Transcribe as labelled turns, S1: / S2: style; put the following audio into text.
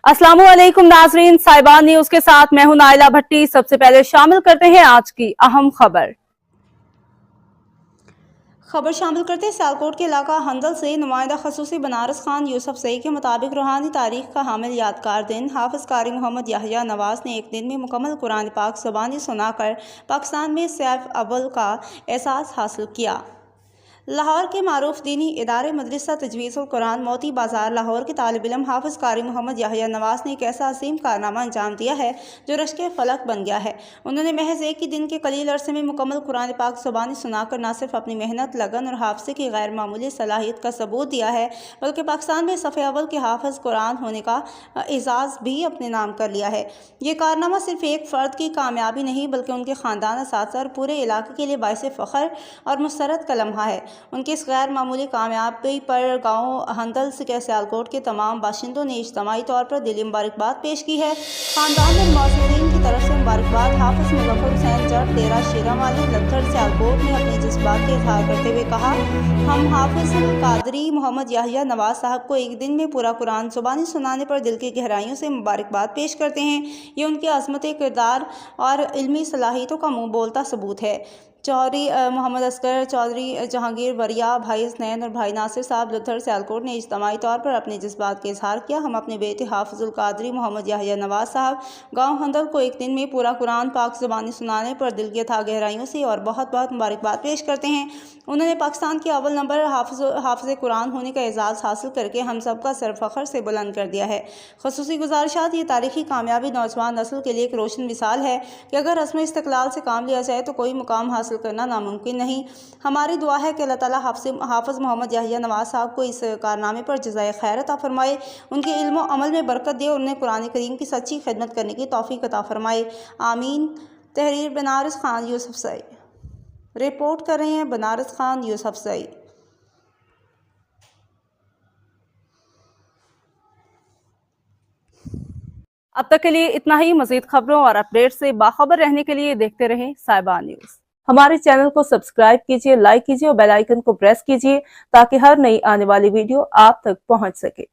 S1: अस्सलाम वालेकुम नाजरीन, साहिबान न्यूज के साथ मैं हूं नाइला भट्टी। सबसे पहले शामिल करते हैं आज की अहम खबर शामिल करते हैं सियालकोट के इलाका हंदल से नुमाइंदा खसूसी बनारस खान यूसुफ सई के मुताबिक रूहानी तारीख का हामिल यादगार दिन हाफिज कारी मोहम्मद याहिया नवाज ने एक दिन में मुकम्मल कुरान पाक ज़बानी सुनाकर पाकिस्तान में सैफ अव्वल का एहसास हासिल किया। लाहौर के मारूफ दीनी इदारे मदरसा तजवीज़ुल कुरान मोती बाजार लाहौर के तालिब इल्म हाफिज कारी मोहम्मद याहिया नवाज ने एक ऐसा असीम कारनामा अंजाम दिया है जो रश्के फलक बन गया है। उन्होंने महज एक ही दिन के कलील अरसे में मुकम्मल कुरान पाक ज़बानी सुनाकर न सिर्फ अपनी मेहनत, लगन और हाफिज़े की गैर मामूली सलाहियत का सबूत दिया है, बल्कि पाकिस्तान में सफ़े अव्वल के हाफिज कुरान होने का एजाज़ भी अपने नाम कर लिया है। ये कारनामा सिर्फ एक फ़र्द की कामयाबी नहीं बल्कि उनके ख़ानदान असातिज़ा और पूरे इलाके के लिए बाइस फ़ख्र और मुसरत का लम्हा है। उनकी इस गैर मामूली कामयाबी पर गाँव हंदल के सियालकोट के तमाम बाशिंदों ने इज्तिमाई तौर पर दिली मुबारकबाद पेश की है। खानदान और मौजूदीन की तरफ से मुबारकबाद। हाफिज मुज़फ़्फ़र हुसैन जट डेरा शेरा वाले लत्थड़ सियालकोट ने अपने जज्बात का इजहार करते हुए कहा, हम हाफिज कादरी मोहम्मद याहिया नवाज साहब को एक दिन में पूरा कुरान ज़ुबानी सुनाने पर दिल की गहराइयों से मुबारकबाद पेश करते हैं। ये उनकी अज़मत किरदार और इल्मी सलाहियतों का मुँह बोलता सबूत है। चौधरी मोहम्मद असगर, चौधरी जहांगीर वरिया, भाई हसनैन और भाई नासिर साहब लुथर सियालकोट ने इज्तिमाई तौर पर अपने जज्बात का इजहार किया। हम अपने बेटे हाफिजुल कादरी मोहम्मद याहिया नवाज साहब गाँव हंदल को एक दिन में पूरा कुरान पाक ज़बानी सुनाने पर दिल की अथाह गहराइयों से और बहुत बहुत मुबारकबाद पेश करते हैं। उन्होंने पाकिस्तान के अव्वल नंबर हाफिज कुरान होने का एजाज़ हासिल करके हम सबका सर फ़ख्र से बुलंद कर दिया है। ख़ुसूसी गुजारिशात, ये तारीखी कामयाबी नौजवान नस्ल के लिए एक रोशन मिसाल है कि अगर रस्म इस्तक़लाल से काम लिया जाए तो कोई मुकाम हासिल करना नामुमकिन नहीं। हमारी दुआ है कि अल्लाह ताला हाफिज मोहम्मद याहिया नवाज साहब को इस कारनामे पर जज़ाए खैर अता फरमाए, उनके इल्म और अमल में बरकत दे और उन्हें कुरान करीम की सच्ची खिदमत करने की तौफीक अता फरमाए। आमीन। तहरीर बनारस खान यूसुफ सई। रिपोर्ट कर रहे हैं बनारस खान यूसुफ सई। अब तक के लिए इतना ही। मज़ीद खबरों और अपडेट से बाखबर रहने के लिए देखते रहें साहिबान न्यूज़। हमारे चैनल को सब्सक्राइब कीजिए, लाइक कीजिए और बेल आइकन को प्रेस कीजिए ताकि हर नई आने वाली वीडियो आप तक पहुंच सके।